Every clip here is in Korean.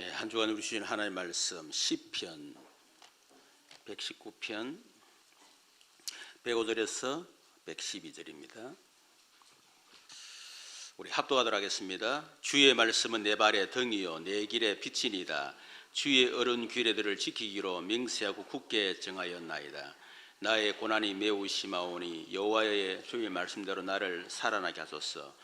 한 주간 우리 주신 하나님의 말씀 시편 119편 105절에서 112절입니다. 우리 합독하도록 하겠습니다. 주의 말씀은 내 발의 등이요 내 길의 빛이니이다. 주의 어른 규례들을 지키기로 맹세하고 굳게 정하였나이다. 나의 고난이 매우 심하오니 여호와의 주의 말씀대로 나를 살아나게 하소서.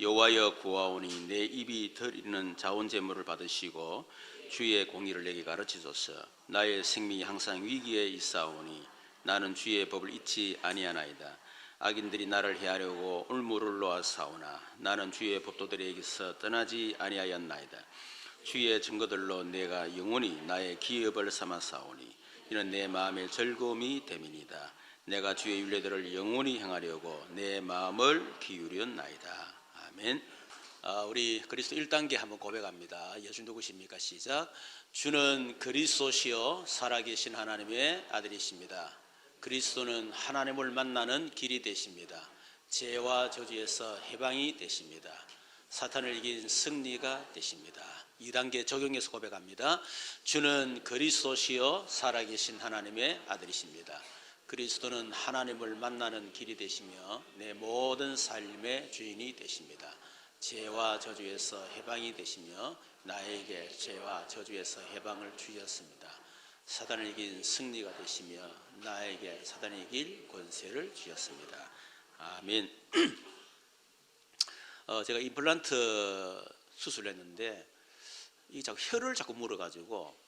여호와여 구하오니 내 입이 드리는 자원 제물을 받으시고 주의 공의를 내게 가르치소서. 나의 생명이 항상 위기에 있사오니 나는 주의 법을 잊지 아니하나이다. 악인들이 나를 해하려고 울무를 놓아사오나 나는 주의 법도들에게서 떠나지 아니하였나이다. 주의 증거들로 내가 영원히 나의 기업을 삼았사오니 이는 내 마음의 즐거움이 됨이니이다. 내가 주의 율례들을 영원히 행하려고 내 마음을 기울였나이다. 아멘. 우리 그리스도 1단계 한번 고백합니다. 예수 누구십니까? 시작. 주는 그리스도시요 살아계신 하나님의 아들이십니다. 그리스도는 하나님을 만나는 길이 되십니다. 죄와 저주에서 해방이 되십니다. 사탄을 이긴 승리가 되십니다. 2단계 적용해서 고백합니다. 주는 그리스도시요 살아계신 하나님의 아들이십니다. 그리스도는 하나님을 만나는 길이 되시며 내 모든 삶의 주인이 되십니다. 죄와 저주에서 해방이 되시며 나에게 죄와 저주에서 해방을 주셨습니다. 사단을 이긴 승리가 되시며 나에게 사단을 이길 권세를 주셨습니다. 아멘. 제가 임플란트 수술을 했는데 이 자꾸 혀를 자꾸 물어가지고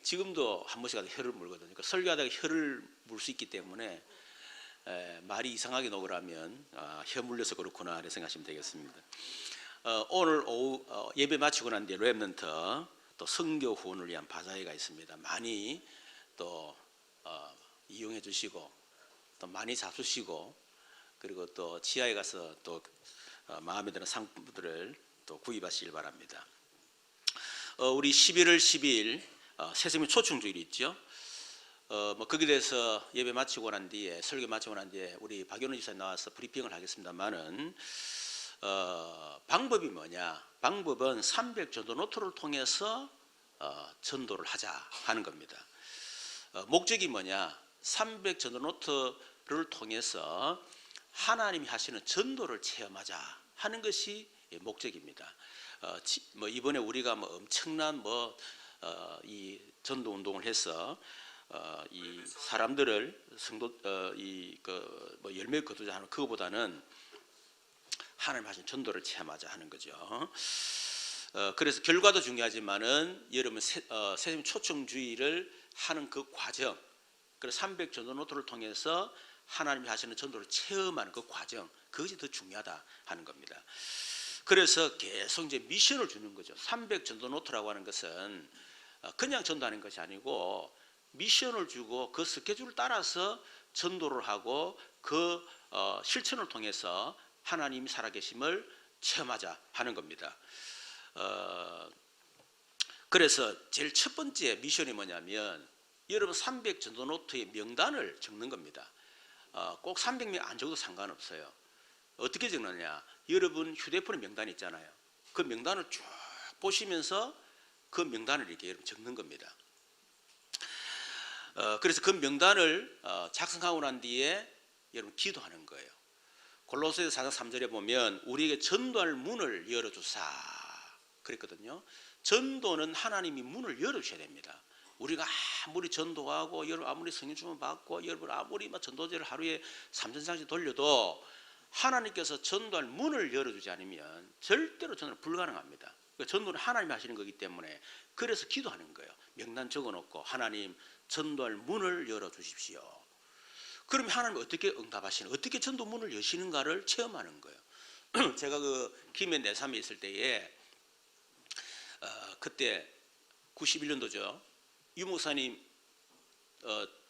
지금도 한 번씩 하다 혀를 물거든요. 그러니까 설교하다가 혀를 물 수 있기 때문에 말이 이상하게 녹으라면 혀 물려서 그렇구나 이렇게 생각하시면 되겠습니다. 오늘 오후 예배 마치고 난 뒤에 렘넌트 또 선교 후원을 위한 바자회가 있습니다. 많이 또 이용해 주시고 또 많이 잡수시고 그리고 또 지하에 가서 또 마음에 드는 상품들을 또 구입하시길 바랍니다. 우리 11월 10일 새생명 초청주일이 있죠. 거기에 대해서 예배 마치고 난 뒤에 설교 마치고 난 뒤에 우리 박연우 집사님 나와서 브리핑을 하겠습니다만은 방법이 뭐냐? 방법은 300 전도 노트를 통해서 전도를 하자 하는 겁니다. 목적이 뭐냐? 300 전도 노트를 통해서 하나님이 하시는 전도를 체험하자 하는 것이 목적입니다. 이번에 우리가 엄청난 이 전도 운동을 해서 이 사람들을 성도 열매 거두자 하는 그거보다는 하나님 하신 전도를 체험하자 하는 거죠. 그래서 결과도 중요하지만은 여러분 새생명 초청주의를 하는 그 과정, 그래서 300 전도 노트를 통해서 하나님이 하시는 전도를 체험하는 그 과정, 그것이 더 중요하다 하는 겁니다. 그래서 계속 이제 미션을 주는 거죠. 300 전도 노트라고 하는 것은 그냥 전도하는 것이 아니고 미션을 주고 그 스케줄을 따라서 전도를 하고 그 실천을 통해서 하나님이 살아계심을 체험하자 하는 겁니다. 그래서 제일 첫 번째 미션이 뭐냐면 여러분 300 전도 노트의 명단을 적는 겁니다. 꼭 300명 안 적어도 상관없어요. 어떻게 적느냐? 여러분 휴대폰에 명단이 있잖아요. 그 명단을 쭉 보시면서 그 명단을 이렇게 여러분 적는 겁니다. 그래서 그 명단을 작성하고 난 뒤에 여러분 기도하는 거예요. 골로새서 4장 3절에 보면 우리에게 전도할 문을 열어주사 그랬거든요. 전도는 하나님이 문을 열어주셔야 됩니다. 우리가 아무리 전도하고 여러분 아무리 성령 주문 받고 여러분 아무리 전도제를 하루에 3,000장씩 돌려도 하나님께서 전도할 문을 열어주지 않으면 절대로 전도는 불가능합니다. 전도는 하나님이 하시는 거기 때문에 그래서 기도하는 거예요. 명단 적어놓고 하나님 전도할 문을 열어주십시오. 그럼 하나님 어떻게 응답하시는, 어떻게 전도 문을 여시는가를 체험하는 거예요. 제가 그 김해 내삼에 있을 때에 그때 91년도죠. 유 목사님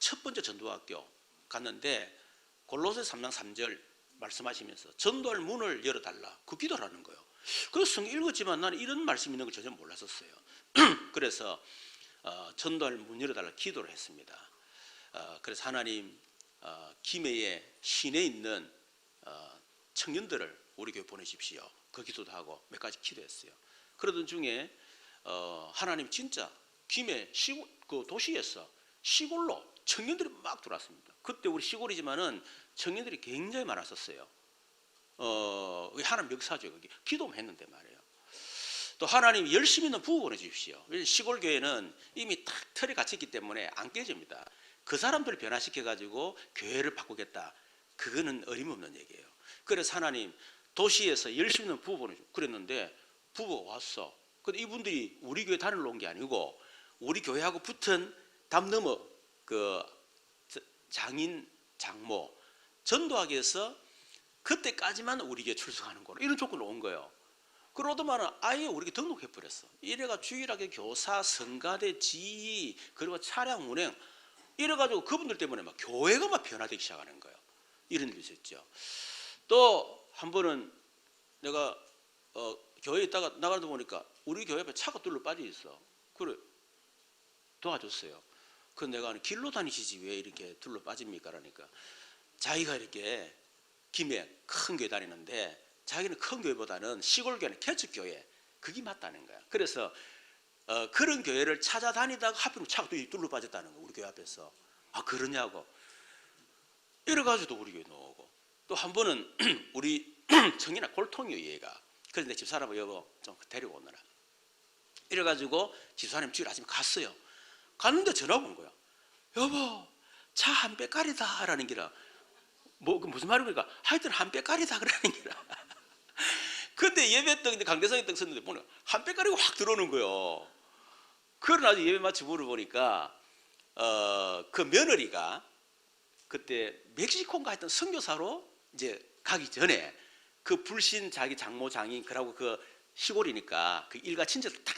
첫 번째 전도학교 갔는데 골로새 3장 3절 말씀하시면서 전도할 문을 열어달라 그 기도를 하는 거예요. 그래서 성경 읽었지만 나는 이런 말씀이 있는 걸 전혀 몰랐었어요. 그래서 전도할 문 열어달라 기도를 했습니다. 그래서 하나님 김해에 시내에 있는 청년들을 우리 교회 보내십시오. 그 기도도 하고 몇 가지 기도했어요. 그러던 중에 하나님 진짜 김해 시골 그 도시에서 시골로 청년들이 막 들어왔습니다. 그때 우리 시골이지만은 청년들이 굉장히 많았었어요. 하나님 역사죠. 거기 기도만 했는데 말이에요. 또 하나님 열심히 있는 부부 보내주십시오. 시골 교회는 이미 탁 틀에 갇혔기 때문에 안 깨집니다. 그 사람들을 변화시켜 가지고 교회를 바꾸겠다. 그거는 어림없는 얘기예요. 그래서 하나님 도시에서 열심히 있는 부부 보내주고 그랬는데 부부가 왔어. 근데 이분들이 우리 교회 다니러 온 게 아니고 우리 교회하고 붙은 담 넘어 그 장인 장모 전도하기 위해서 그때까지만 우리 교회 출석하는 거로 이런 조건으로 온 거예요. 그러더만은 아예 우리 교회 등록해 버렸어. 이래가 주일학교 교사, 성가대, 지휘 그리고 차량 운행 이래가지고 그분들 때문에 막 교회가 막 변화되기 시작하는 거예요. 이런 일이 있었죠. 또 한 번은 내가 교회에 있다가 나가다 보니까 우리 교회 앞에 차가 뚫려 빠져 있어. 그래 도와줬어요. 그 내가 길로 다니시지 왜 이렇게 둘러 빠집니까? 그러니까 자기가 이렇게 김해 큰 교회 다니는데 자기는 큰 교회보다는 시골 교회는 개척교회 그게 맞다는 거야. 그래서 그런 교회를 찾아다니다가 하필 차가 뚫려 빠졌다는 거야. 우리 교회 앞에서. 아 그러냐고. 이래가지고 우리 교회 나오고 또 한 번은 우리 청이나 골통이요 얘가. 그래서 내 집사람을 여보 좀 데리고 오느라. 이래가지고 집사람 주일 아침에 갔어요. 갔는데 전화가 온 거야. 여보 차 한 배깔이다 라는 기라. 뭐 무슨 말입니까? 하여튼 한 배깔이다 그러는 기라. 근데 예배떡인데 강대상에 떡 썼는데 보니 한 배깔이가 확 들어오는 거예요. 그러나 예배 마치 물어보니까 그 며느리가 그때 멕시코인가 하여튼 선교사로 이제 가기 전에 그 불신 자기 장모 장인 그러고 그 시골이니까 그 일가 친척들 다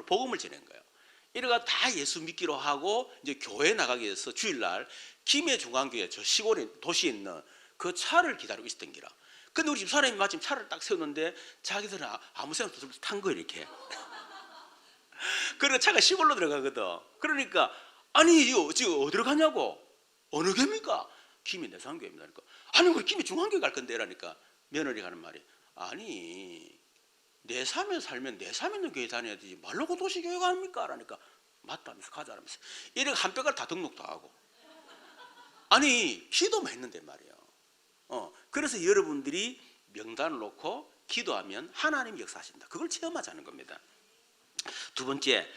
복음을 전한 거예요. 이래가 다 예수 믿기로 하고 이제 교회 나가기 위해서 주일날 김해 중앙교회 저 시골에 도시에 있는 그 차를 기다리고 있었던 기라. 근데 우리 집사람이 마침 차를 딱 세웠는데 자기들은 아무 생각 없이 탄 거예요 이렇게. 그러니까 차가 시골로 들어가거든. 그러니까 아니 이거 지금 어디로 가냐고. 어느 교회입니까? 김해 내산교회입니다. 그러니까 아니 우리 김해 중앙교회 갈 건데 라니까 며느리가 하는 말이 아니 내삼에 살면 내삼에 있는 교회 다녀야 되지 말라고 도시교회가 합니까? 라니까 맞다면서 가자라면서 이래 한 뼈가 다 등록도 하고 아니 기도만 했는데 말이에요. 그래서 여러분들이 명단을 놓고 기도하면 하나님이 역사하신다. 그걸 체험하자는 겁니다. 두 번째,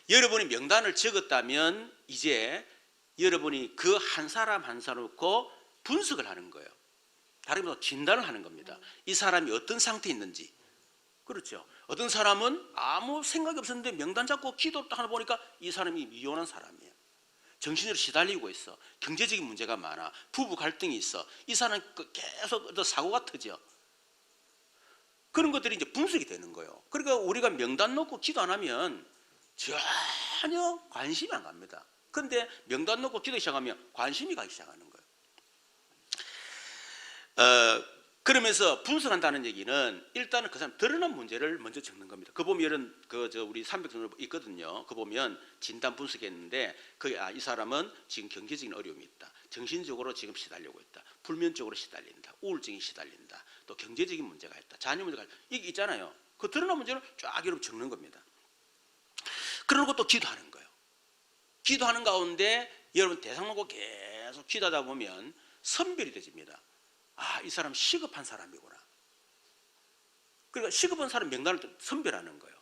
여러분이 명단을 적었다면 이제 여러분이 그 한 사람 한 사람 놓고 분석을 하는 거예요. 다른 말로 진단을 하는 겁니다. 이 사람이 어떤 상태에 있는지. 그렇죠. 어떤 사람은 아무 생각이 없었는데 명단 잡고 기도를 딱 하나 보니까 이 사람이 미혼한 사람이에요. 정신으로 시달리고 있어. 경제적인 문제가 많아. 부부 갈등이 있어. 이 사람 계속 사고가 터져. 그런 것들이 이제 분석이 되는 거예요. 그러니까 우리가 명단 놓고 기도 안 하면 전혀 관심이 안 갑니다. 그런데 명단 놓고 기도 시작하면 관심이 가기 시작하는 거예요. 그러면서 분석한다는 얘기는 일단은 그 사람 드러난 문제를 먼저 적는 겁니다. 그 보면 이런 우리 300종 있거든요. 그 보면 진단 분석했는데 이 사람은 지금 경제적인 어려움이 있다. 정신적으로 지금 시달리고 있다. 불면적으로 시달린다. 우울증이 시달린다. 또 경제적인 문제가 있다. 자녀 문제가 있다. 이게 있잖아요. 그 드러난 문제를 쫙 여러분 적는 겁니다. 그러고 또 기도하는 거예요. 기도하는 가운데 여러분 대상 놓고 계속 기도하다 보면 선별이 되집니다. 아, 이 사람 시급한 사람이구나. 그러니까 시급한 사람 명단을 선별하는 거예요.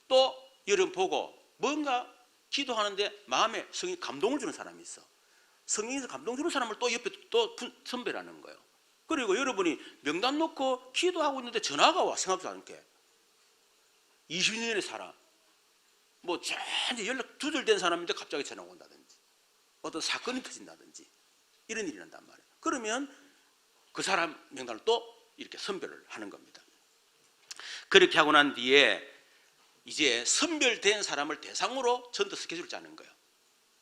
또 여러분 보고 뭔가 기도하는데 마음에 성이 감동을 주는 사람이 있어. 성령에서 감동 주는 사람을 또 옆에 또 선별하는 거예요. 그리고 여러분이 명단 놓고 기도하고 있는데 전화가 와. 생각도 않게 20년의 사람 뭐 전혀 연락 두절된 사람인데 갑자기 전화가 온다든지 어떤 사건이 터진다든지 이런 일이 난단 말이에요. 그러면 그 사람 명단을 또 이렇게 선별을 하는 겁니다. 그렇게 하고 난 뒤에 이제 선별된 사람을 대상으로 전도 스케줄을 짜는 거예요.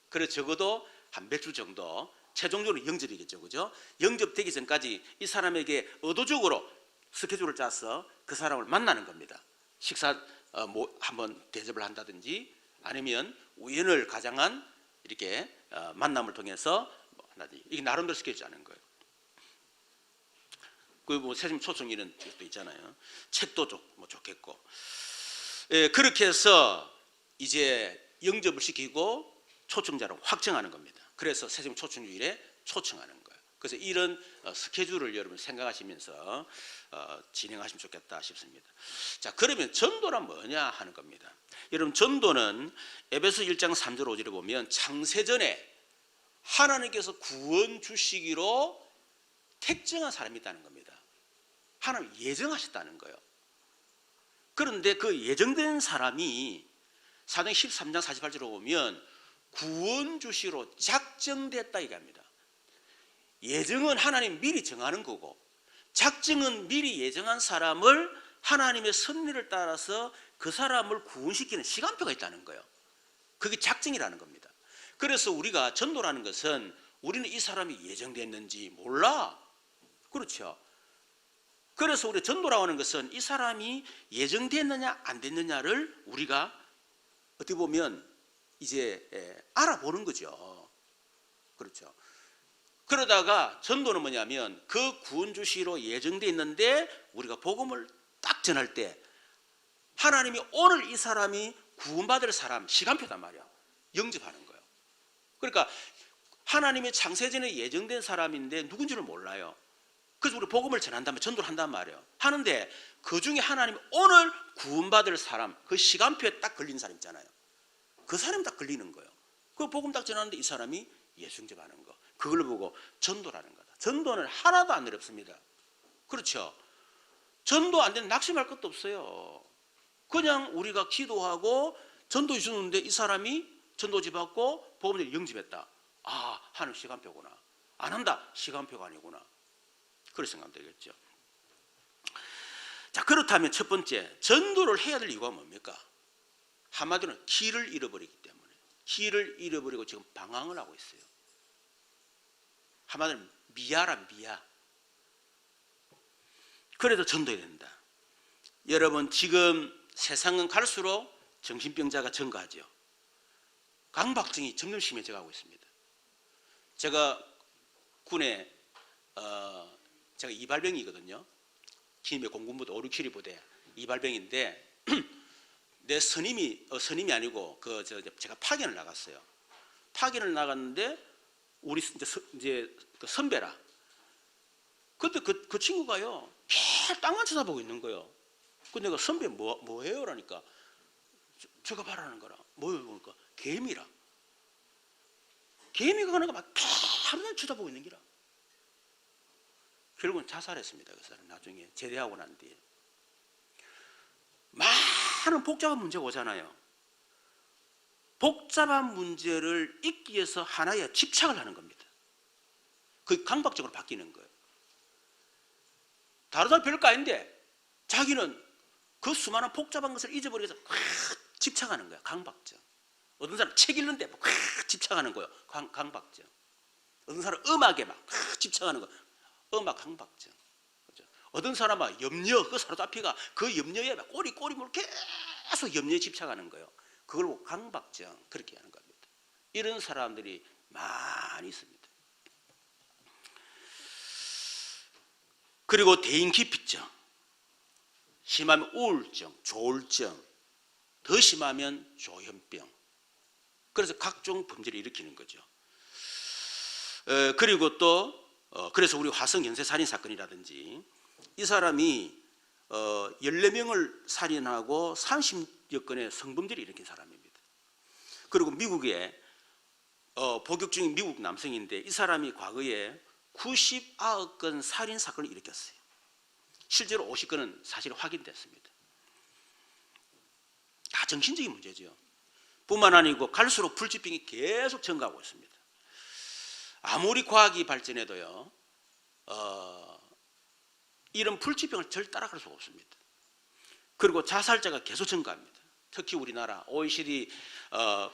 그래서 적어도 한 몇 주 정도 최종적으로 영접이겠죠, 그죠? 영접되기 전까지 이 사람에게 의도적으로 스케줄을 짜서 그 사람을 만나는 겁니다. 식사 한번 대접을 한다든지 아니면 우연을 가장한 이렇게 만남을 통해서 이게 나름대로 스케줄 짜는 거예요. 그 세심 초청 이런 것도 있잖아요. 책도 좋겠고. 예, 그렇게 해서 이제 영접을 시키고 초청자로 확정하는 겁니다. 그래서 세종 초청주일에 초청하는 거예요. 그래서 이런 스케줄을 여러분 생각하시면서 진행하시면 좋겠다 싶습니다. 자, 그러면 전도란 뭐냐 하는 겁니다. 여러분, 전도는 에베소 1장 3절 5절에 보면 창세전에 하나님께서 구원 주시기로 택정한 사람이 있다는 겁니다. 하나님 예정하셨다는 거예요. 그런데 그 예정된 사람이 사도행 13장 48절에 보면 구원 주시로 작정됐다 얘기합니다. 예정은 하나님 미리 정하는 거고, 작정은 미리 예정한 사람을 하나님의 섭리를 따라서 그 사람을 구원시키는 시간표가 있다는 거예요. 그게 작정이라는 겁니다. 그래서 우리가 전도라는 것은 우리는 이 사람이 예정됐는지 몰라. 그렇죠. 그래서 우리 전도라고 하는 것은 이 사람이 예정됐느냐 안 됐느냐를 우리가 어떻게 보면 이제 알아보는 거죠. 그렇죠. 그러다가 전도는 뭐냐면 그 구원 주시로 예정되어 있는데 우리가 복음을 딱 전할 때 하나님이 오늘 이 사람이 구원받을 사람 시간표단 말이야. 영접하는 거예요. 그러니까 하나님의 창세전에 예정된 사람인데 누군지를 몰라요. 그래서 우리 복음을 전한다면 전도를 한단 말이에요. 하는데 그 중에 하나님이 오늘 구원받을 사람, 그 시간표에 딱 걸린 사람 있잖아요. 그 사람이 딱 걸리는 거예요. 그 복음 딱 전하는데 이 사람이 예수 영접하는 거. 그걸 보고 전도라는 거다. 전도는 하나도 안 어렵습니다. 그렇죠. 전도 안 되는 낙심할 것도 없어요. 그냥 우리가 기도하고 전도해 주는데 이 사람이 전도지 받고 복음을 영접했다. 아, 하는 시간표구나. 안 한다. 시간표가 아니구나. 그렇게 생각하면 되겠죠. 자, 그렇다면 첫 번째, 전도를 해야 될 이유가 뭡니까? 한마디로는 길을 잃어버리기 때문에. 길을 잃어버리고 지금 방황을 하고 있어요. 한마디로 미야라, 미야. 그래도 전도해야 된다. 여러분, 지금 세상은 갈수록 정신병자가 증가하죠. 강박증이 점점 심해져 가고 있습니다. 제가 군에 제가 이발병이거든요. 김해 공군부대 567 부대 이발병인데 내 선임이 아니고 제가 파견을 나갔어요. 파견을 나갔는데 우리 이제 그 선배라. 근데 그 친구가요, 계속 땅만 쳐다보고 있는 거예요. 근데 내가 선배 뭐해요? 라니까 저거 봐라는 거라. 뭐예요? 그러니까 개미라. 개미가 가는 거 막 하루종일 쳐다보고 있는 기라. 결국은 자살했습니다. 그 사람 나중에 제대하고 난 뒤에. 많은 복잡한 문제가 오잖아요. 복잡한 문제를 잊기 위해서 하나에 집착을 하는 겁니다. 그게 강박적으로 바뀌는 거예요. 다른 사람 별거 아닌데 자기는 그 수많은 복잡한 것을 잊어버리기 위해서 집착하는 거예요. 강박증. 어떤 사람 책 읽는데 막 집착하는 거예요. 강박증. 어떤 사람 음악에 막 집착하는 거예요. 음악 강박증. 그렇죠? 어떤 사람은 염려, 그 사로잡히가 그 염려에 막 꼬리물 계속 염려에 집착하는 거예요. 그걸 보고 강박증 그렇게 하는 겁니다. 이런 사람들이 많이 있습니다. 그리고 대인기피증, 심하면 우울증, 조울증, 더 심하면 조현병. 그래서 각종 범죄를 일으키는 거죠. 그리고 또 그래서 우리 화성 연쇄 살인 사건이라든지 이 사람이 14명을 살인하고 30여 건의 성범죄를 일으킨 사람입니다. 그리고 미국에 복역 중인 미국 남성인데 이 사람이 과거에 99건 살인 사건을 일으켰어요. 실제로 50건은 사실 확인됐습니다. 다 정신적인 문제죠. 뿐만 아니고 갈수록 불치병이 계속 증가하고 있습니다. 아무리 과학이 발전해도요, 이런 불치병을 절 따라갈 수가 없습니다. 그리고 자살자가 계속 증가합니다. 특히 우리나라 OECD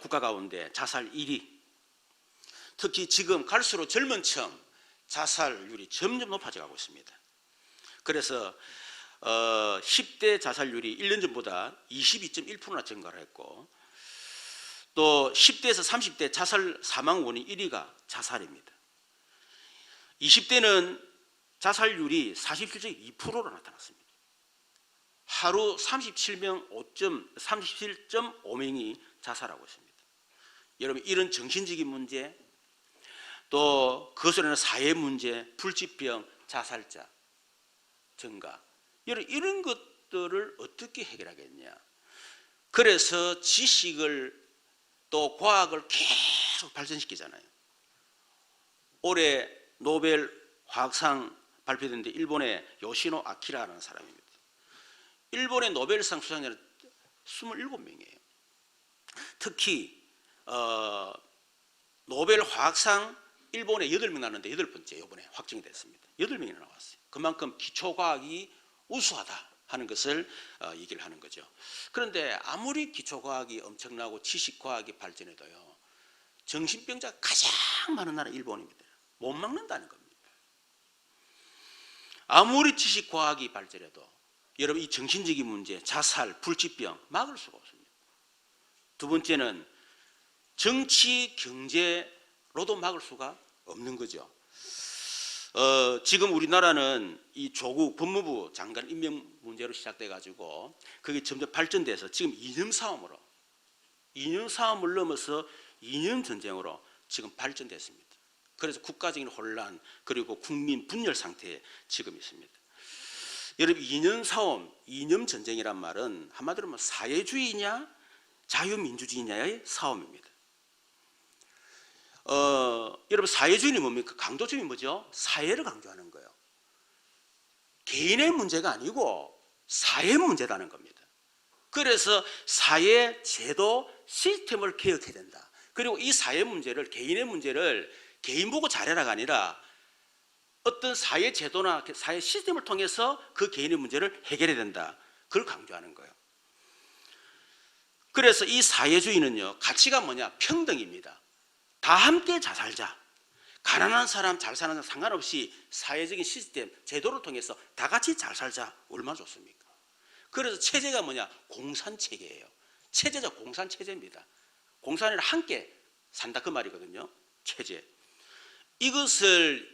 국가 가운데 자살 1위. 특히 지금 갈수록 젊은 층 자살률이 점점 높아져 가고 있습니다. 그래서 10대 자살률이 1년 전보다 22.1%나 증가를 했고, 또 10대에서 30대 자살 사망 원인 1위가 자살입니다. 20대는 자살률이 47.2%로 나타났습니다. 하루 37.5명이 자살하고 있습니다. 여러분, 이런 정신적인 문제, 또 그것으로 인한 사회 문제, 불치병, 자살자 증가, 이런 것들을 어떻게 해결하겠냐. 그래서 지식을 또 과학을 계속 발전시키잖아요. 올해 노벨 화학상 발표됐는데 일본의 요시노 아키라라는 사람입니다. 일본의 노벨상 수상자는 27명이에요. 특히 노벨 화학상 일본에 8명 나왔는데 8번째 이번에 확정이 됐습니다. 8명이나 나왔어요. 그만큼 기초과학이 우수하다 하는 것을 얘기를 하는 거죠. 그런데 아무리 기초과학이 엄청나고 지식과학이 발전해도요, 정신병자가 가장 많은 나라 일본입니다. 못 막는다는 겁니다. 아무리 지식과학이 발전해도 여러분, 이 정신적인 문제, 자살, 불치병 막을 수가 없습니다. 두 번째는 정치, 경제로도 막을 수가 없는 거죠. 지금 우리나라는 이 조국 법무부 장관 임명 문제로 시작돼 가지고 그게 점점 발전돼서 지금 이념 싸움을 넘어서 이념 전쟁으로 지금 발전됐습니다. 그래서 국가적인 혼란, 그리고 국민 분열 상태에 지금 있습니다. 여러분, 이념 싸움, 이념 전쟁이란 말은 한마디로 뭐 사회주의냐 자유민주주의냐의 싸움입니다. 여러분, 사회주의는 뭡니까? 강조점이 뭐죠? 사회를 강조하는 거예요. 개인의 문제가 아니고 사회 문제라는 겁니다. 그래서 사회 제도 시스템을 개혁해야 된다. 그리고 이 사회 문제를, 개인의 문제를 개인 보고 잘해라가 아니라 어떤 사회 제도나 사회 시스템을 통해서 그 개인의 문제를 해결해야 된다. 그걸 강조하는 거예요. 그래서 이 사회주의는요, 가치가 뭐냐? 평등입니다. 다 함께 잘 살자. 가난한 사람, 잘 사는 사람 상관없이 사회적인 시스템, 제도를 통해서 다 같이 잘 살자. 얼마나 좋습니까? 그래서 체제가 뭐냐? 공산체계예요. 체제가 공산체제입니다. 공산이랑 함께 산다 그 말이거든요. 체제. 이것을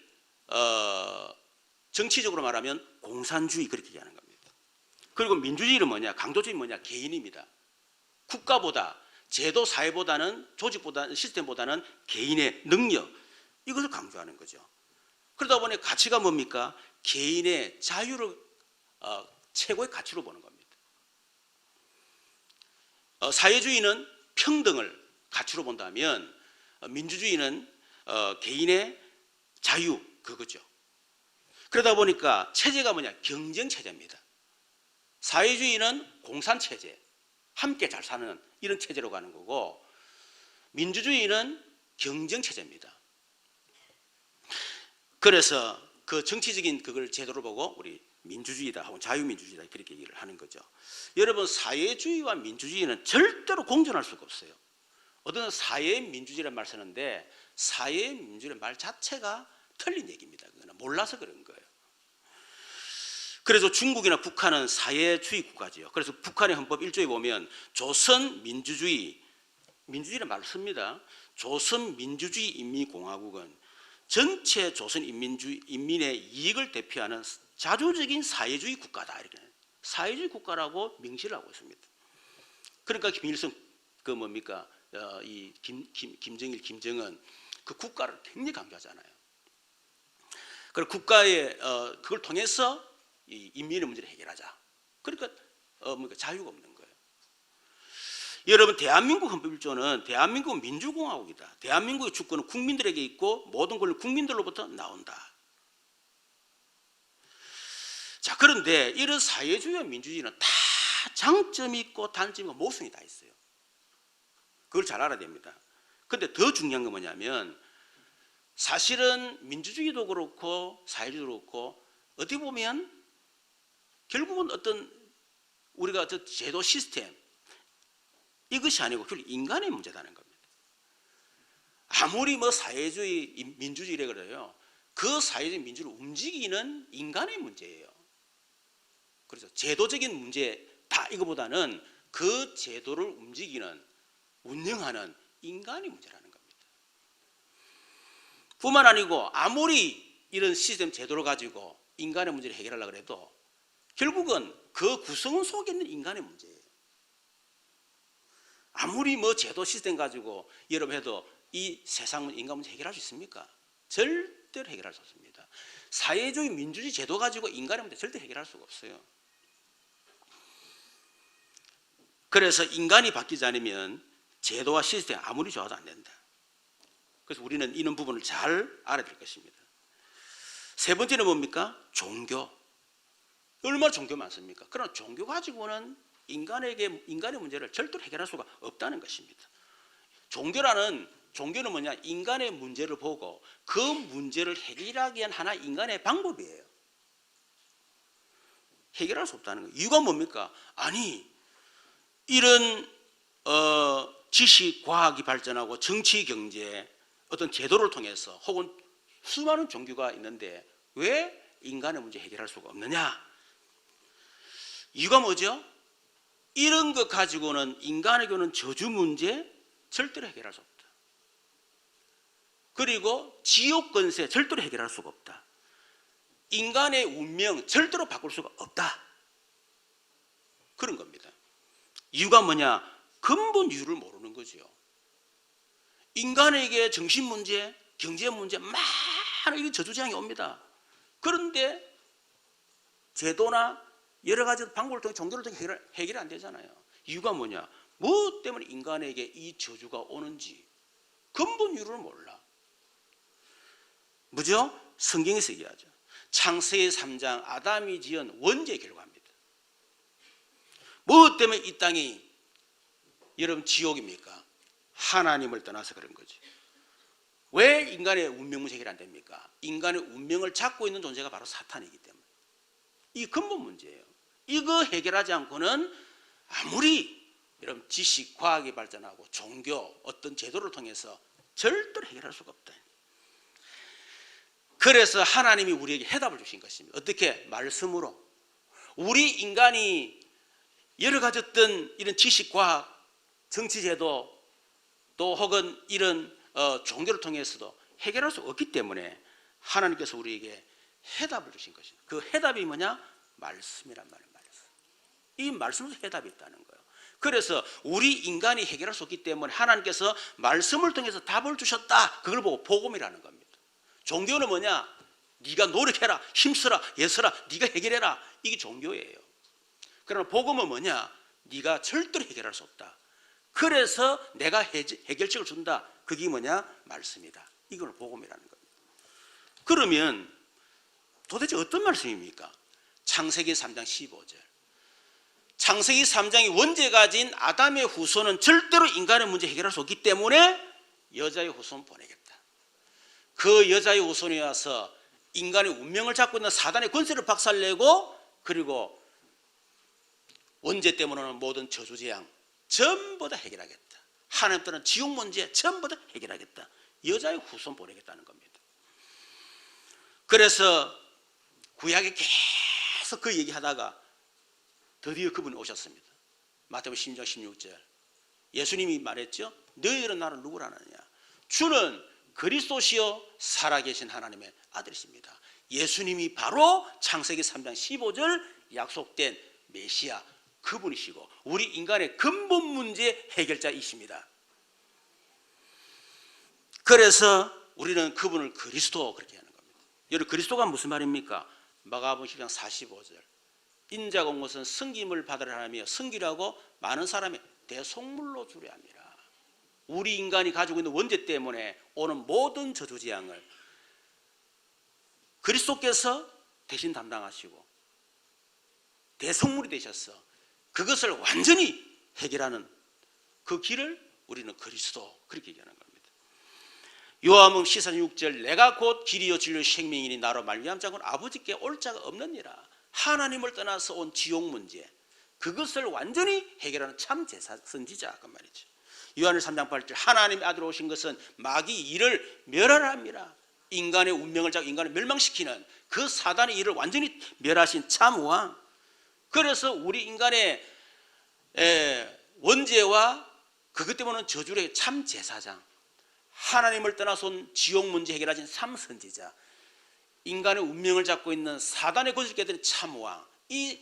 정치적으로 말하면 공산주의 그렇게 얘기하는 겁니다. 그리고 민주주의는 뭐냐? 강조점이 뭐냐? 개인입니다. 국가보다, 제도 사회보다는, 조직보다는, 시스템보다는 개인의 능력, 이것을 강조하는 거죠. 그러다 보니 가치가 뭡니까? 개인의 자유를 최고의 가치로 보는 겁니다. 사회주의는 평등을 가치로 본다면 민주주의는 개인의 자유, 그거죠. 그러다 보니까 체제가 뭐냐? 경쟁체제입니다. 사회주의는 공산체제, 함께 잘 사는 이런 체제로 가는 거고, 민주주의는 경쟁체제입니다. 그래서 그 정치적인 그걸 제도를 보고 우리 민주주의다 하고 자유민주주의다 그렇게 얘기를 하는 거죠. 여러분, 사회주의와 민주주의는 절대로 공존할 수가 없어요. 어떤 사회민주주의라는 말 쓰는데 사회민주주의라는 말 자체가 틀린 얘기입니다. 그거는 몰라서 그런 거예요. 그래서 중국이나 북한은 사회주의 국가지요. 그래서 북한의 헌법 1조에 보면 조선 민주주의라는 말을 씁니다. 조선 민주주의 인민공화국은 전체 조선 인민의 이익을 대표하는 자주적인 사회주의 국가다. 이렇게 사회주의 국가라고 명시를 하고 있습니다. 그러니까 김일성 그 뭡니까? 이 김정일, 김정은 그 국가를 굉장히 강조하잖아요. 그리고 국가의 그걸 통해서 이 인민의 문제를 해결하자. 그러니까 뭡니까? 자유가 없는 거예요. 여러분, 대한민국 헌법 1조는 대한민국은 민주공화국이다. 대한민국의 주권은 국민들에게 있고 모든 권리는 국민들로부터 나온다. 자, 그런데 이런 사회주의와 민주주의는 다 장점이 있고 단점이 있고 모순이 다 있어요. 그걸 잘 알아야 됩니다. 그런데 더 중요한 건 뭐냐면 사실은 민주주의도 그렇고 사회주의도 그렇고 어떻게 보면 결국은 어떤 우리가 어떤 제도 시스템 이것이 아니고 결국 인간의 문제라는 겁니다. 아무리 뭐 사회주의, 민주주의래 그래요. 그 사회주의 민주를 움직이는 인간의 문제예요. 그래서 제도적인 문제다 이거보다는 그 제도를 움직이는, 운영하는 인간의 문제라는 겁니다. 뿐만 아니고 아무리 이런 시스템 제도를 가지고 인간의 문제를 해결하려고 해도 결국은 그 구성원 속에 있는 인간의 문제예요. 아무리 뭐 제도 시스템 가지고 여러분 해도 이 세상 인간 문제 해결할 수 있습니까? 절대로 해결할 수 없습니다. 사회주의 민주주의 제도 가지고 인간의 문제 절대 해결할 수가 없어요. 그래서 인간이 바뀌지 않으면 제도와 시스템 아무리 좋아도 안 된다. 그래서 우리는 이런 부분을 잘 알아야 될 것입니다. 세 번째는 뭡니까? 종교. 얼마나 종교 많습니까? 그러나 종교 가지고는 인간의 문제를 절대로 해결할 수가 없다는 것입니다. 종교는 뭐냐? 인간의 문제를 보고 그 문제를 해결하기 위한 하나의 인간의 방법이에요. 해결할 수 없다는 거예요. 이유가 뭡니까? 아니, 이런 지식, 과학이 발전하고 정치, 경제, 어떤 제도를 통해서 혹은 수많은 종교가 있는데 왜 인간의 문제 해결할 수가 없느냐? 이유가 뭐죠? 이런 것 가지고는 인간에게는 저주 문제 절대로 해결할 수 없다. 그리고 지옥 권세 절대로 해결할 수가 없다. 인간의 운명 절대로 바꿀 수가 없다. 그런 겁니다. 이유가 뭐냐? 근본 이유를 모르는 거죠. 인간에게 정신 문제, 경제 문제 많은 이런 저주재앙이 옵니다. 그런데 제도나 여러 가지 방법을 통해 종교를 통해 해결이 안 되잖아요. 이유가 뭐냐? 무엇 때문에 인간에게 이 저주가 오는지 근본 이유를 몰라. 뭐죠? 성경에서 얘기하죠. 창세기 3장 아담이 지은 원죄의 결과입니다. 무엇 때문에 이 땅이 여러분 지옥입니까? 하나님을 떠나서 그런 거지. 왜 인간의 운명 문제 해결이 안 됩니까? 인간의 운명을 잡고 있는 존재가 바로 사탄이기 때문에. 이 근본 문제예요. 이거 해결하지 않고는 아무리 여러분 지식, 과학이 발전하고 종교, 어떤 제도를 통해서 절대로 해결할 수가 없다. 그래서 하나님이 우리에게 해답을 주신 것입니다. 어떻게? 말씀으로. 우리 인간이 여러 가지 어떤 이런 지식, 과학, 정치 제도 또 혹은 이런 종교를 통해서도 해결할 수 없기 때문에 하나님께서 우리에게 해답을 주신 것입니다. 그 해답이 뭐냐? 말씀이란 말이에요. 이 말씀에서 해답이 있다는 거예요. 그래서 우리 인간이 해결할 수 없기 때문에 하나님께서 말씀을 통해서 답을 주셨다. 그걸 보고 복음이라는 겁니다. 종교는 뭐냐? 네가 노력해라, 힘써라, 애써라, 네가 해결해라. 이게 종교예요. 그러나 복음은 뭐냐? 네가 절대로 해결할 수 없다. 그래서 내가 해결책을 준다. 그게 뭐냐? 말씀이다. 이걸 복음이라는 겁니다. 그러면 도대체 어떤 말씀입니까? 창세기 3장 15절. 창세기 3장이 원죄 가진 아담의 후손은 절대로 인간의 문제 해결할 수 없기 때문에 여자의 후손 보내겠다. 그 여자의 후손이 와서 인간의 운명을 잡고 있는 사단의 권세를 박살내고 그리고 원죄 때문에 오는 모든 저주재앙 전부 다 해결하겠다. 하나님 따른 지옥 문제 전부 다 해결하겠다. 여자의 후손 보내겠다는 겁니다. 그래서 구약에 계속 그 얘기하다가 드디어 그분이 오셨습니다. 마태복음 16장 16절. 예수님이 말했죠. 너희들은 나를 누구라 하느냐? 주는 그리스도시요 살아계신 하나님의 아들이십니다. 예수님이 바로 창세기 3장 15절 약속된 메시아 그분이시고 우리 인간의 근본 문제 해결자이십니다. 그래서 우리는 그분을 그리스도 그렇게 하는 겁니다. 여러분 그리스도가 무슨 말입니까? 마가복음 10장 45절. 인자가 온 것은 섬김을 받으려 하며 섬기라고 많은 사람의 대속물로 주려 함이라. 우리 인간이 가지고 있는 원죄 때문에 오는 모든 저주재앙을 그리스도께서 대신 담당하시고 대속물이 되셔서 그것을 완전히 해결하는 그 길을 우리는 그리스도 그렇게 얘기하는 겁니다. 요한복음 14장 6절 내가 곧 길이요 진리요 생명이니 나로 말미암지 않고는 아버지께 올 자가 없느니라. 하나님을 떠나서 온 지옥 문제 그것을 완전히 해결하는 참 선지자 그 말이죠. 요한일서 3장 8절 하나님의 아들 오신 것은 마귀 일을 멸하라 합니다. 인간의 운명을 잡고 인간을 멸망시키는 그 사단의 일을 완전히 멸하신 참 왕. 그래서 우리 인간의 원죄와 그것 때문에 저주의 참 제사장, 하나님을 떠나서 온 지옥 문제 해결하신 참 선지자, 인간의 운명을 잡고 있는 사단의 권세를 깨뜨린 참 왕, 이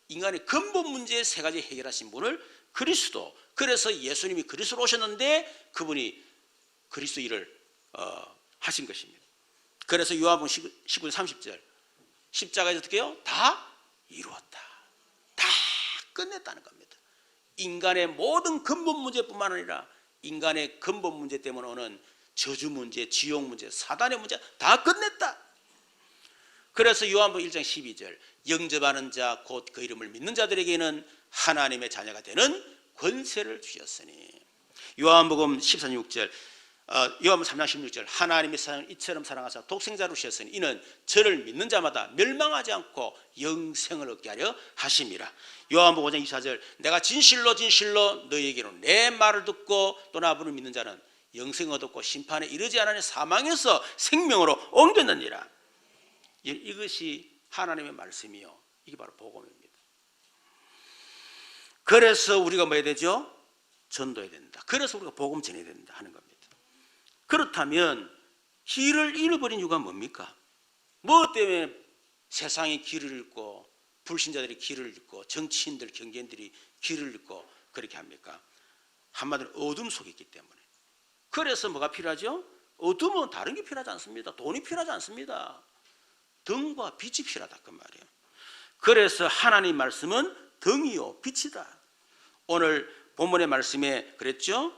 인간의 근본 문제의 세 가지 해결하신 분을 그리스도. 그래서 예수님이 그리스도로 오셨는데 그분이 그리스도 일을 하신 것입니다. 그래서 요한복음 19장 30절 십자가에서 어떻게 해요? 다 이루었다. 다 끝냈다는 겁니다. 인간의 모든 근본 문제뿐만 아니라 인간의 근본 문제 때문에 오는 저주 문제, 지옥 문제, 사단의 문제 다 끝냈다. 그래서 요한복음 1장 12절 영접하는 자 곧 그 이름을 믿는 자들에게는 하나님의 자녀가 되는 권세를 주셨으니. 요한복음 14장 6절 요한복음 3장 16절 하나님이 세상을 이처럼 사랑하사 독생자로 주셨으니 이는 저를 믿는 자마다 멸망하지 않고 영생을 얻게 하려 하심이라. 요한복음 5장 24절 내가 진실로 진실로 너희에게로 내 말을 듣고 또 나를 믿는 자는 영생을 얻고 심판에 이르지 않으니 사망에서 생명으로 옮겼느니라. 이것이 하나님의 말씀이요, 이게 바로 복음입니다. 그래서 우리가 뭐 해야 되죠? 전도해야 된다. 그래서 우리가 복음 전해야 된다 하는 겁니다. 그렇다면 길을 잃어버린 이유가 뭡니까? 뭐 때문에 세상이 길을 잃고 불신자들이 길을 잃고 정치인들, 경제인들이 길을 잃고 그렇게 합니까? 한마디로 어둠 속에 있기 때문에. 그래서 뭐가 필요하죠? 어둠은 다른 게 필요하지 않습니다. 돈이 필요하지 않습니다. 등과 빛이 필요하다 그 말이에요. 그래서 하나님 말씀은 등이요 빛이다. 오늘 본문의 말씀에 그랬죠?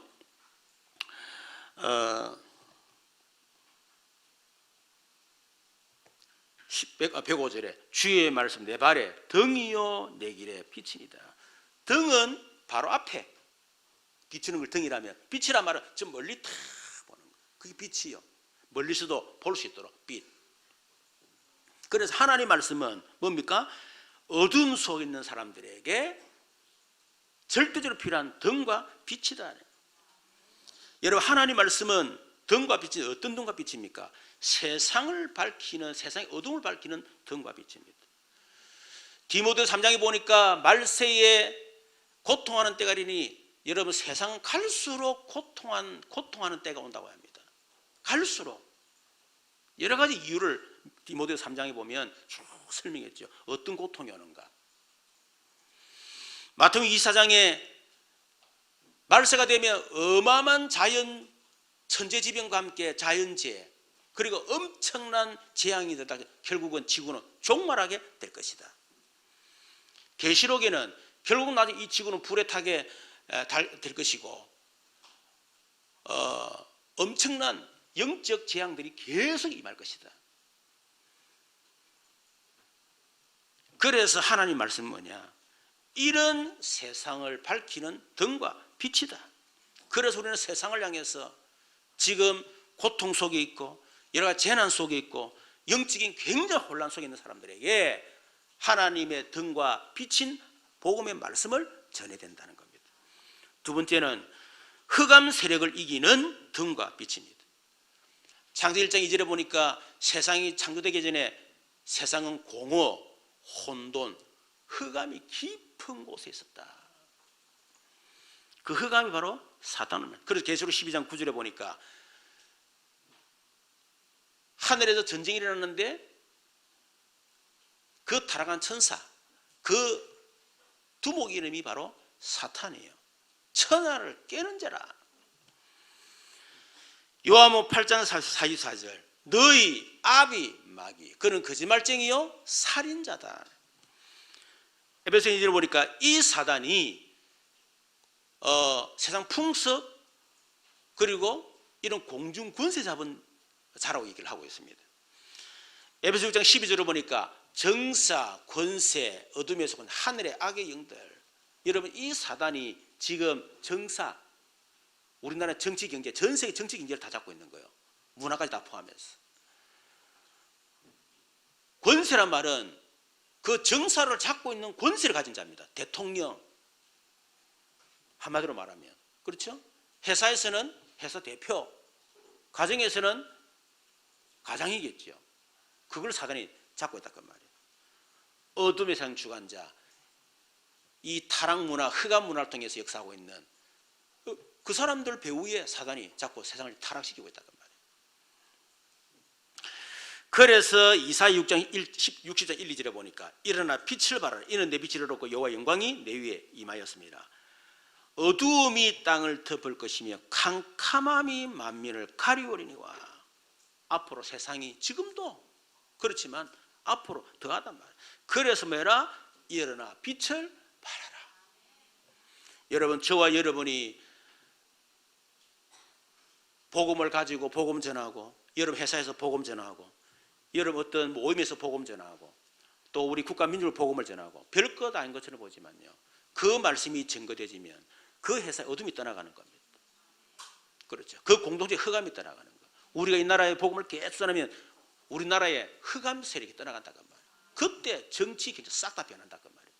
105절에 주의 말씀 내 발에 등이요 내 길에 빛이니이다. 등은 바로 앞에 비추는 걸 등이라면, 빛이란 말은 저 멀리 탁 보는 거, 그게 빛이요. 멀리서도 볼 수 있도록 빛. 그래서 하나님 말씀은 뭡니까? 어둠 속에 있는 사람들에게 절대적으로 필요한 등과 빛이다. 여러분, 하나님 말씀은 등과 빛이 어떤 등과 빛입니까? 세상을 밝히는, 세상의 어둠을 밝히는 등과 빛입니다. 디모데 3장에 보니까 말세에 고통하는 때가 이르니, 여러분 세상은 갈수록 고통하는 때가 온다고 합니다. 갈수록 여러 가지 이유를 디모데 3장에 보면 쭉 설명했죠. 어떤 고통이 오는가. 마태복음 24장에 말세가 되면 어마어마한 자연 천재지변과 함께 자연재해, 그리고 엄청난 재앙이 되다 결국은 지구는 종말하게 될 것이다. 계시록에는 결국은 나중에 이 지구는 불에 타게 될 것이고, 엄청난 영적 재앙들이 계속 임할 것이다. 그래서 하나님 말씀은 뭐냐? 이런 세상을 밝히는 등과 빛이다. 그래서 우리는 세상을 향해서 지금 고통 속에 있고 여러 가지 재난 속에 있고 영적인 굉장히 혼란 속에 있는 사람들에게 하나님의 등과 빛인 복음의 말씀을 전해야 된다는 겁니다. 두 번째는 흑암 세력을 이기는 등과 빛입니다. 창세기 1장 2절에 보니까 세상이 창조되기 전에 세상은 공허, 혼돈, 흑암이 깊은 곳에 있었다. 그 흑암이 바로 사탄입니다. 그래서 계시록 12장 9절에 보니까 하늘에서 전쟁이 일어났는데 그 타락한 천사, 그 두목 이름이 바로 사탄이에요. 천하를 깨는 자라. 요한복음 8장 44절 너희 아비 마귀 그는 거짓말쟁이요 살인자다. 에베소서 2절을 보니까 이 사단이 세상 풍습 그리고 이런 공중 권세 잡은 자라고 얘기를 하고 있습니다. 에베소 6장 12절을 보니까 정사, 권세, 어둠에 속한 하늘의 악의 영들. 여러분, 이 사단이 지금 정사, 우리나라 정치 경제, 전 세계 정치 경제를 다 잡고 있는 거예요. 문화까지 다 포함해서. 권세란 말은 그 정사를 잡고 있는 권세를 가진 자입니다. 대통령, 한마디로 말하면. 그렇죠? 회사에서는 회사 대표, 가정에서는 가장이겠죠. 그걸 사단이 잡고 있다 그 말이에요. 어둠의 세상 주관자, 이 타락 문화, 흑암 문화를 통해서 역사하고 있는 그 사람들 배후에 사단이 자꾸 세상을 타락시키고 있다 그 말이에요. 그래서 이사야 60장 1, 2절에 보니까 일어나 빛을 발하라. 이는 내 빛을 얻고 여호와의 영광이 내 위에 임하였습니다. 어두움이 땅을 덮을 것이며 캄캄함이 만민을 가리우리니와. 앞으로 세상이 지금도 그렇지만 앞으로 더하단 말이에요. 그래서 뭐라? 일어나 빛을 발하라. 여러분, 저와 여러분이 복음을 가지고 복음 전하고, 여러분 회사에서 복음 전하고, 여러분 어떤 모임에서 복음 전하고, 또 우리 국가 민족을 복음을 전하고, 별것 아닌 것처럼 보지만요, 그 말씀이 증거되지면 그 회사에 어둠이 떠나가는 겁니다. 그렇죠. 그 공동체의 흑암이 떠나가는 거예요. 우리가 이 나라의 복음을 계속 전하면 우리나라의 흑암 세력이 떠나간다고 말이에요. 그때 정치, 경제 싹 다 변한다고 말이에요.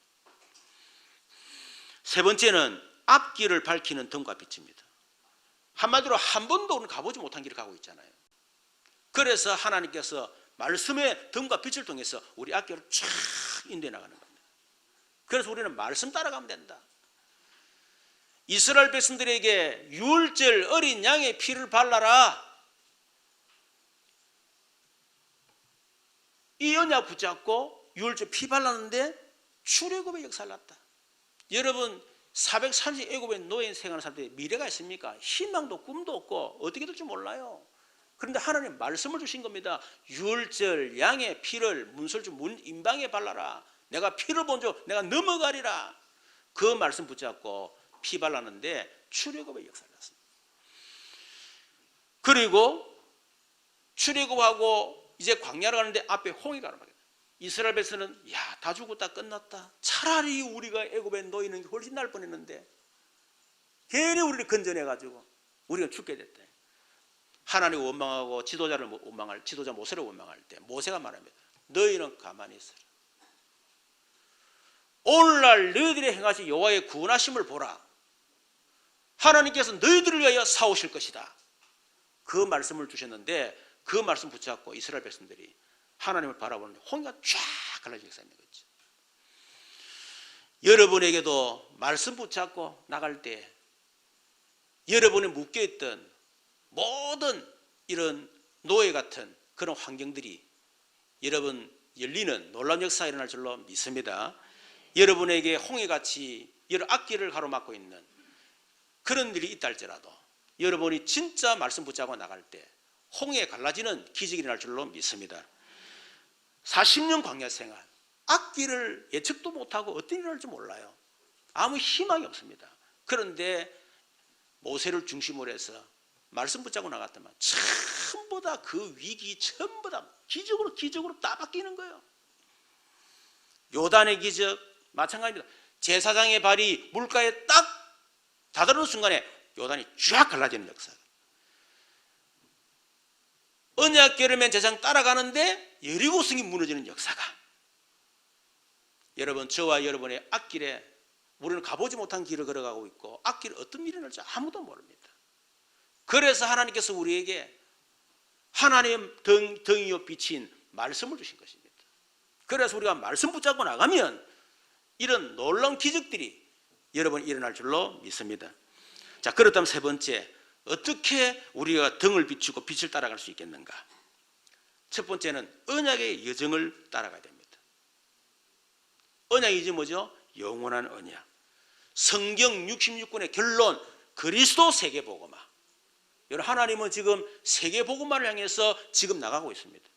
세 번째는 앞길을 밝히는 등과 빛입니다. 한마디로 한 번도 우리는 가보지 못한 길을 가고 있잖아요. 그래서 하나님께서 말씀의 등과 빛을 통해서 우리 앞길을 쫙 인도해 나가는 겁니다. 그래서 우리는 말씀 따라가면 된다. 이스라엘 백성들에게 유월절 어린 양의 피를 발라라. 이 언약 붙잡고 유월절 피 발랐는데 출애굽의 역사를 났다. 여러분 430 애굽의 노예 생활하는 사람들이 미래가 있습니까? 희망도 꿈도 없고 어떻게 될지 몰라요. 그런데 하나님 말씀을 주신 겁니다. 유월절 양의 피를 문설주 문 임방에 발라라. 내가 피를 본즉 내가 넘어가리라. 그 말씀 붙잡고 피 발랐는데 출애굽의 역사를 났습니다. 그리고 출애굽하고 이제 광야를 가는데 앞에 홍해가 가는 거예요. 이스라엘 백성은 야, 다 죽었다 끝났다. 차라리 우리가 애굽에 놓이는 게 훨씬 날 뻔했는데 괜히 우리를 건져내가지고 우리가 죽게 됐대. 하나님 원망하고 지도자를 원망할, 지도자 모세를 원망할 때 모세가 말합니다. 너희는 가만히 있어라. 오늘날 너희들이 행하신 여호와의 구원하심을 보라. 하나님께서 너희들을 위하여 싸우실 것이다. 그 말씀을 주셨는데 그 말씀 붙잡고 이스라엘 백성들이 하나님을 바라보는데 홍해가 쫙 갈라진 역사입니다. 그렇죠? 여러분에게도 말씀 붙잡고 나갈 때 여러분이 묶여있던 모든 이런 노예 같은 그런 환경들이 여러분 열리는 놀라운 역사가 일어날 줄로 믿습니다. 여러분에게 홍해같이 여러 앞길을 가로막고 있는 그런 일이 있다 할지라도 여러분이 진짜 말씀 붙잡고 나갈 때 홍해 갈라지는 기적이 일어날 줄로 믿습니다. 40년 광야 생활, 앞길을 예측도 못하고 어떤 일이 일어날지 몰라요. 아무 희망이 없습니다. 그런데 모세를 중심으로 해서 말씀 붙잡고 나갔더만 전부 다 그 위기 전부 다 기적으로 다 바뀌는 거예요. 요단의 기적 마찬가지입니다. 제사장의 발이 물가에 딱 다다르는 순간에 요단이 쫙 갈라지는 역사. 언약 계르면 제사장 따라가는데 여리고성이 무너지는 역사가. 여러분 저와 여러분의 앞길에 우리는 가보지 못한 길을 걸어가고 있고 앞길에 어떤 일이 날지 아무도 모릅니다. 그래서 하나님께서 우리에게 하나님 등이요 빛인 말씀을 주신 것입니다. 그래서 우리가 말씀 붙잡고 나가면 이런 놀라운 기적들이 여러분 일어날 줄로 믿습니다. 자, 그렇다면 세 번째, 어떻게 우리가 등을 비추고 빛을 따라갈 수 있겠는가? 첫 번째는 언약의 여정을 따라가야 됩니다. 언약이 이제 뭐죠? 영원한 언약. 성경 66권의 결론, 그리스도 세계복음화. 여러분 하나님은 지금 세계복음화를 향해서 지금 나가고 있습니다.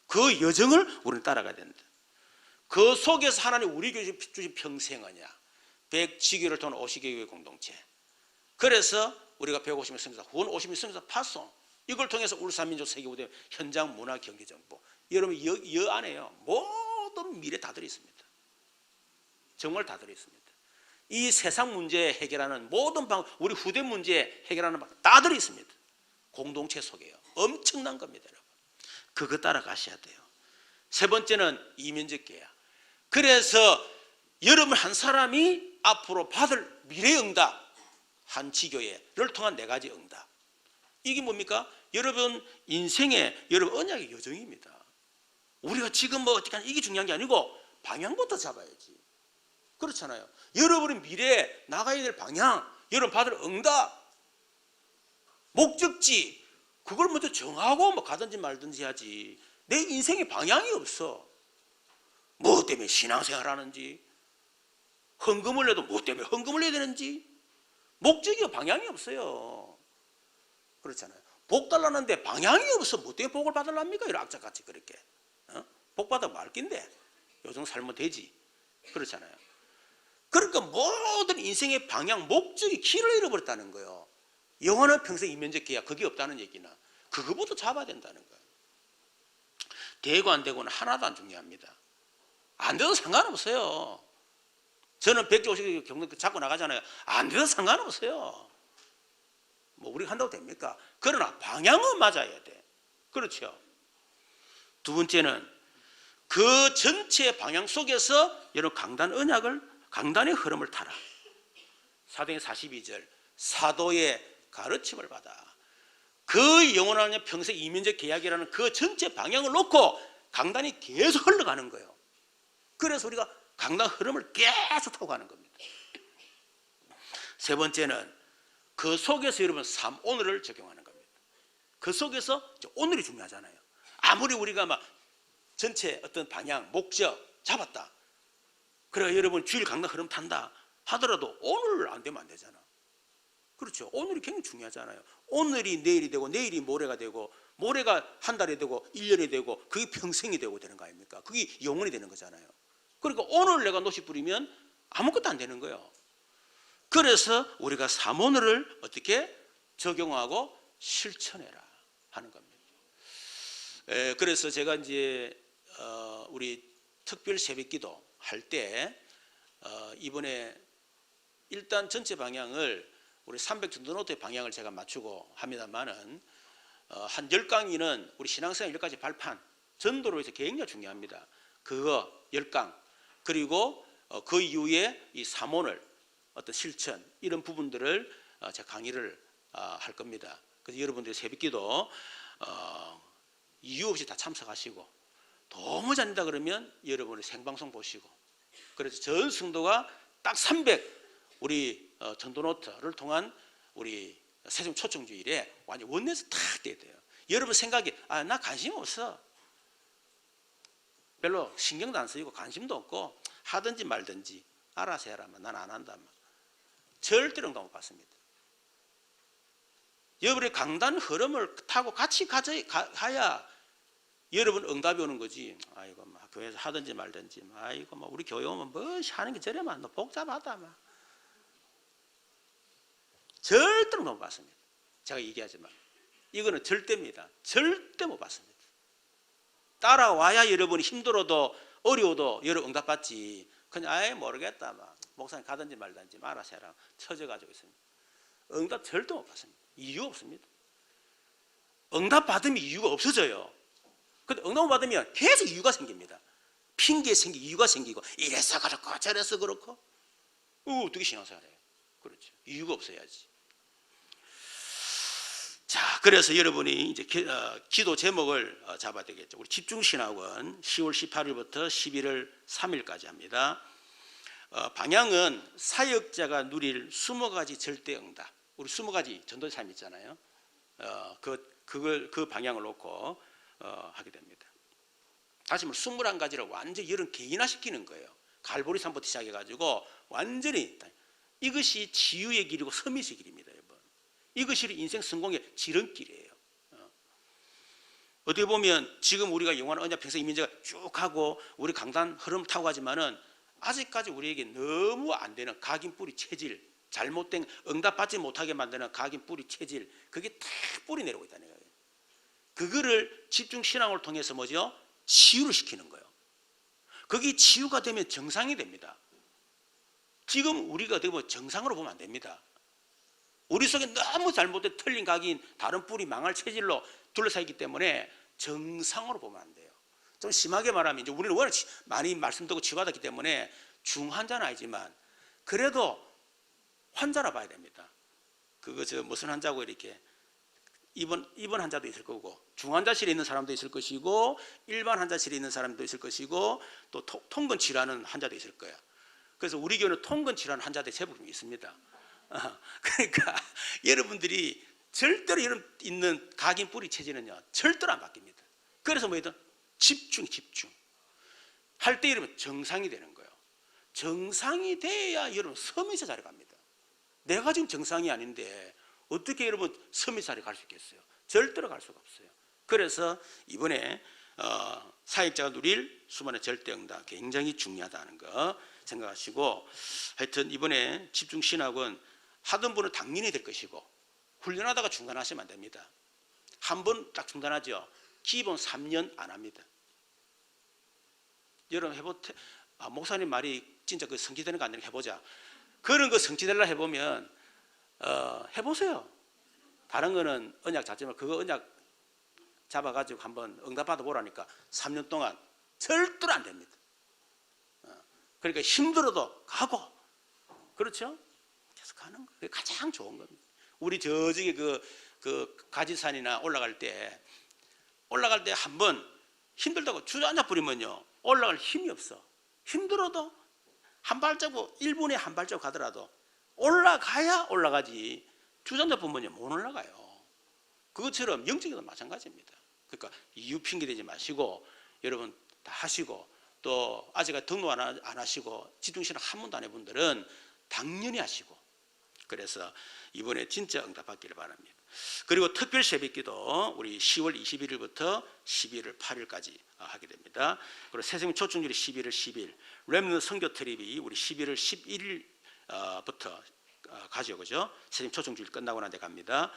그 여정을 우리는 따라가야 된다. 그 속에서 하나님 우리 교회 주신 평생 언약, 100지교를 통한 50개교의 공동체. 그래서 우리가 150명 성교사, 후원 50명 성교사 파송, 이걸 통해서 울산민족 세계무대 현장 문화 경제 정보. 여러분 여 안에요 모든 미래 다 들어있습니다. 정말 다 들어있습니다. 이 세상 문제 해결하는 모든 방법, 우리 후대 문제 해결하는 방법 다 들어있습니다. 공동체 속에요. 엄청난 겁니다, 여러분. 그거 따라가셔야 돼요. 세 번째는 이면적 계약. 그래서 여러분 한 사람이 앞으로 받을 미래 응답, 한 지교회를 통한 4가지 응답. 이게 뭡니까? 여러분 인생의 여러분 언약의 여정입니다. 우리가 지금 뭐 어떻게 하냐 이게 중요한 게 아니고 방향부터 잡아야지. 그렇잖아요. 여러분의 미래에 나가야 될 방향, 여러분 받을 응답, 목적지, 그걸 먼저 정하고 뭐 가든지 말든지 하지. 내 인생의 방향이 없어. 뭐 때문에 신앙생활 하는지, 헌금을 내도 뭐 때문에 헌금을 해야 되는지 목적이 방향이 없어요. 그렇잖아요. 복 달라는데 방향이 없어. 뭐 때문에 복을 받으랍니까? 이런 악착같이 그렇게. 복 받으면 말긴데 요즘 살면 되지. 그렇잖아요. 그러니까 모든 인생의 방향, 목적이 길을 잃어버렸다는 거예요. 영원한 평생 이면적 계약 그게 없다는 얘기나 그거부터 잡아야 된다는 거예요. 되고 안 되고는 하나도 안 중요합니다. 안 돼도 상관없어요. 저는 150개 경력 잡고 나가잖아요. 안 돼도 상관없어요. 뭐 우리가 한다고 됩니까? 그러나 방향은 맞아야 돼. 그렇죠. 두 번째는 그 전체 방향 속에서 여러분 강단의 흐름을 타라. 사도행 42절 사도의 가르침을 받아. 그 영원한 평생 이면적 계약이라는 그 전체 방향을 놓고 강단이 계속 흘러가는 거예요. 그래서 우리가 강단 흐름을 계속 타고 가는 겁니다. 세 번째는 그 속에서 여러분 삶 오늘을 적용하는 겁니다. 그 속에서 오늘이 중요하잖아요. 아무리 우리가 막 전체 어떤 방향, 목적 잡았다. 그래 여러분 주일 강단 흐름 탄다 하더라도 오늘 안 되면 안 되잖아. 그렇죠. 오늘이 굉장히 중요하잖아요. 오늘이 내일이 되고 내일이 모레가 되고 모레가 한 달이 되고 1년이 되고 그게 평생이 되고 되는 거 아닙니까? 그게 영원이 되는 거잖아요. 그러니까 오늘 내가 노시 부리면 아무것도 안 되는 거예요. 그래서 우리가 삶오늘을 어떻게 적용하고 실천해라 하는 겁니다. 그래서 제가 이제 우리 특별 새벽기도 할 때 이번에 일단 전체 방향을 우리 300 전도노트의 방향을 제가 맞추고 합니다만은 한 10강의는 우리 신앙생활 10가지 발판 전도로 해서 굉장히 중요합니다. 그거 10강 그리고 그 이후에 이 삼오늘 어떤 실천 이런 부분들을 제가 강의를 할 겁니다. 그래서 여러분들이 새벽기도 이유 없이 다 참석하시고 도무지 안 된다 그러면 여러분의 생방송 보시고 그래서 전 성도가 딱 300 우리 전도노트를 통한 우리 세종 초청주일에 완전 원내에서 탁 돼야 돼요. 여러분 생각이 나 관심 없어. 별로 신경도 안 쓰이고 관심도 없고 하든지 말든지 알아서 해라면 난 안 한다면 절대로 응답 못 받습니다. 여러분의 강단 흐름을 타고 같이 가야 여러분 응답이 오는 거지. 아이고 막 교회에서 하든지 말든지 아이고 막 우리 교회 오면 뭐 하는 게 저래만 너 복잡하다 막 절대로 못 받습니다. 제가 얘기하지만 이거는 절대입니다. 절대 못 받습니다. 따라와야 여러분이 힘들어도 어려워도 여러분 응답받지. 그냥 아예 모르겠다 막 목사님 가든지 말든지 알아서 해라 처져가지고 있습니다. 응답 절대 못 받습니다. 이유 없습니다. 응답 받으면 이유가 없어져요. 근데 응답 받으면 계속 이유가 생깁니다. 핑계 생기고 이유가 생기고 이래서 그렇고 저래서 그렇고 어떻게 신앙생활 해요? 그렇죠. 이유가 없어야지. 자, 그래서 여러분이 이제 기도 제목을 잡아야 되겠죠. 우리 집중신학원 10월 18일부터 11월 3일까지 합니다. 방향은 사역자가 누릴 20가지 절대 응답. 우리 20가지 전도의 삶 있잖아요. 그 방향을 놓고 하게 됩니다. 다시 말해 21가지를 완전히 이런 개인화시키는 거예요. 갈보리산부터 시작해가지고 완전히 이것이 지유의 길이고 서밋의 길입니다. 여러분. 이것이 인생 성공의 지름길이에요. 어떻게 보면 지금 우리가 영원한 언약 평생 이민자가 쭉 하고 우리 강단 흐름 타고 가지만은 아직까지 우리에게 너무 안 되는 각인 뿌리 체질, 잘못된 응답받지 못하게 만드는 각인 뿌리 체질, 그게 다 뿌리 내려오고 있다는 거예요. 그거를 집중 신앙을 통해서 뭐죠? 치유를 시키는 거예요. 그게 치유가 되면 정상이 됩니다. 지금 우리가 어떻게 보면 정상으로 보면 안 됩니다. 우리 속에 너무 잘못된 틀린 각인, 다른 뿌리 망할 체질로 둘러싸 있기 때문에 정상으로 보면 안 돼요. 좀 심하게 말하면 이제 우리는 워낙 많이 말씀 듣고 치유받았기 때문에 중환자는 아니지만 그래도 환자라 봐야 됩니다. 그거 무슨 환자고 이렇게 입원 환자도 있을 거고 중환자실에 있는 사람도 있을 것이고 일반 환자실에 있는 사람도 있을 것이고 또 통근 치료하는 환자도 있을 거예요. 그래서 우리 교회는 통근 치료하는 환자들이 제법 있습니다. 그러니까 여러분들이 절대로 이런 있는 각인 뿌리 체질은요 절대로 안 바뀝니다. 그래서 뭐든 집중 할 때 이러면 정상이 되는 거예요. 정상이 돼야 여러분 서밋에 자리 갑니다. 내가 지금 정상이 아닌데 어떻게 여러분 서밋 자리 갈 수 있겠어요? 절대로 갈 수가 없어요. 그래서 이번에 사역자가 누릴 수만의 절대응답 굉장히 중요하다는 거 생각하시고, 하여튼 이번에 집중신학은 하던 분은 당연히 될 것이고, 훈련하다가 중단하시면 안 됩니다. 한 번 딱 중단하죠. 기본 3년 안 합니다. 여러분 목사님 말이 진짜 그 성취되는 거 아니라 해보자. 그런 거 성취되려 해보면 해보세요. 다른 거는 언약 잡지만 그거 언약 잡아가지고 한번 응답받아 보라니까 3년 동안 절대로 안 됩니다. 그러니까 힘들어도 가고, 그렇죠? 계속 가는 거. 그게 가장 좋은 겁니다. 우리 저쪽에 그 가지산이나 올라갈 때 한번 힘들다고 주저앉아 버리면요, 올라갈 힘이 없어. 힘들어도 한 발자국, 1분에 한 발자국 가더라도 올라가야 올라가지, 주저앉아 보면요 못 올라가요. 그것처럼 영적에도 마찬가지입니다. 그러니까 이유 핑계대지 마시고 여러분 다 하시고, 또 아직 등록 안 하시고 집중신학 한 번도 안 해본 분들은 당연히 하시고, 그래서 이번에 진짜 응답받기를 바랍니다. 그리고 특별 새벽기도 우리 10월 21일부터 11월 8일까지 하게 됩니다. 그리고 새생명 초청주일이 11월 10일, 렘넌트 선교 트립이 우리 11월 11일부터 가죠, 그죠? 새생명 초청주일 끝나고 난 데 갑니다.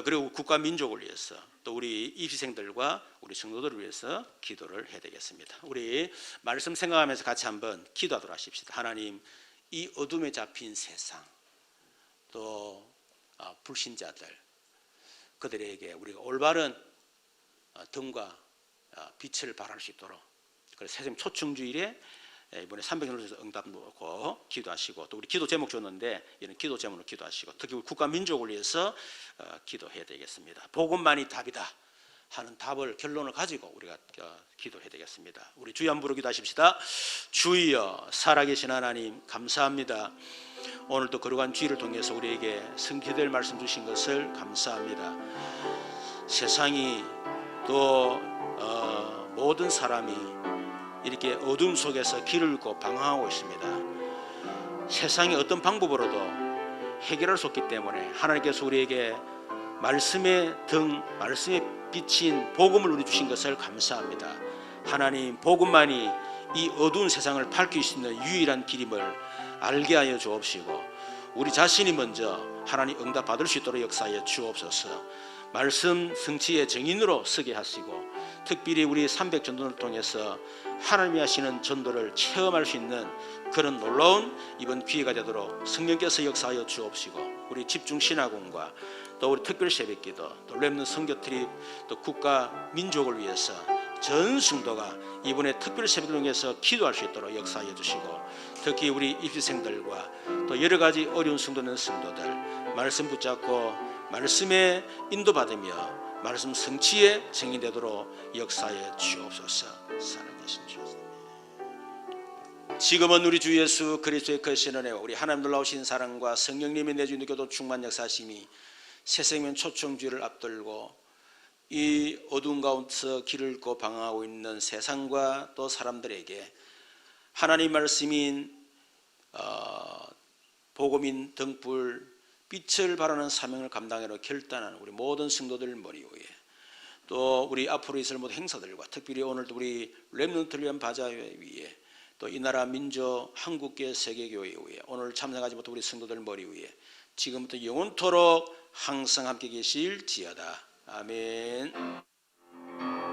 그리고 국가 민족을 위해서, 또 우리 입시생들과 우리 성도들을 위해서 기도를 해야 되겠습니다. 우리 말씀 생각하면서 같이 한번 기도하도록 하십시다. 하나님, 이 어둠에 잡힌 세상, 또 불신자들, 그들에게 우리가 올바른 등과 빛을 발할 수 있도록, 그래서 새생명 초청주일에 이번에 300년을 응답 놓고 기도하시고, 또 우리 기도 제목 줬는데 이런 기도 제목으로 기도하시고, 특히 우리 국가 민족을 위해서 기도해야 되겠습니다. 복음만이 답이다 하는 답을, 결론을 가지고 우리가 기도해야 되겠습니다. 우리 주여 한번 부르 기도하십시다. 주여, 살아계신 하나님 감사합니다. 오늘도 거룩한 주일을 통해서 우리에게 성취될 말씀 주신 것을 감사합니다. 세상이 또 모든 사람이 이렇게 어둠 속에서 길을 잃고 방황하고 있습니다. 세상이 어떤 방법으로도 해결할 수 없기 때문에 하나님께서 우리에게 말씀의 등, 말씀의 빛인 복음을 누려주신 것을 감사합니다. 하나님, 복음만이 이 어두운 세상을 밝힐 수 있는 유일한 길임을 알게 하여 주옵시고, 우리 자신이 먼저 하나님 응답 받을 수 있도록 역사하여 주옵소서. 말씀 성취의 증인으로 서게 하시고, 특별히 우리 300전도를 통해서 하나님이 하시는 전도를 체험할 수 있는 그런 놀라운 이번 기회가 되도록 성령께서 역사하여 주옵시고, 우리 집중신학원과 또 우리 특별 새벽기도, 또 렘넌트 선교 트립, 또 국가 민족을 위해서 전 성도가 이번에 특별 새벽을 통해서 기도할 수 있도록 역사하여 주시고, 특히 우리 입시생들과 또 여러 가지 어려운 성도는 성도들 말씀 붙잡고 말씀에 인도받으며 말씀 성취에 증인되도록 역사해 주옵소서. 살아계신 주옵소서. 지금은 우리 주 예수 그리스도의 크신 은혜와 우리 하나님 놀라우신 사랑과 성령님의 내주인 교도 충만 역사심이 새생명 초청주의를 앞들고 이 어두운 가운데서 길을 잃고 방황하고 있는 세상과 또 사람들에게 하나님 말씀인 복음인 등불 빛을 발하는 사명을 감당하려 결단하는 우리 모든 성도들 머리 위에, 또 우리 앞으로 있을 모든 행사들과 특별히 오늘도 우리 렘넌트를 위한 바자 위에, 또 이 나라 민족 한국계 세계교회 위에, 오늘 참석하지 못한 우리 성도들 머리 위에 지금부터 영원토록 항상 함께 계실지어다. 아멘.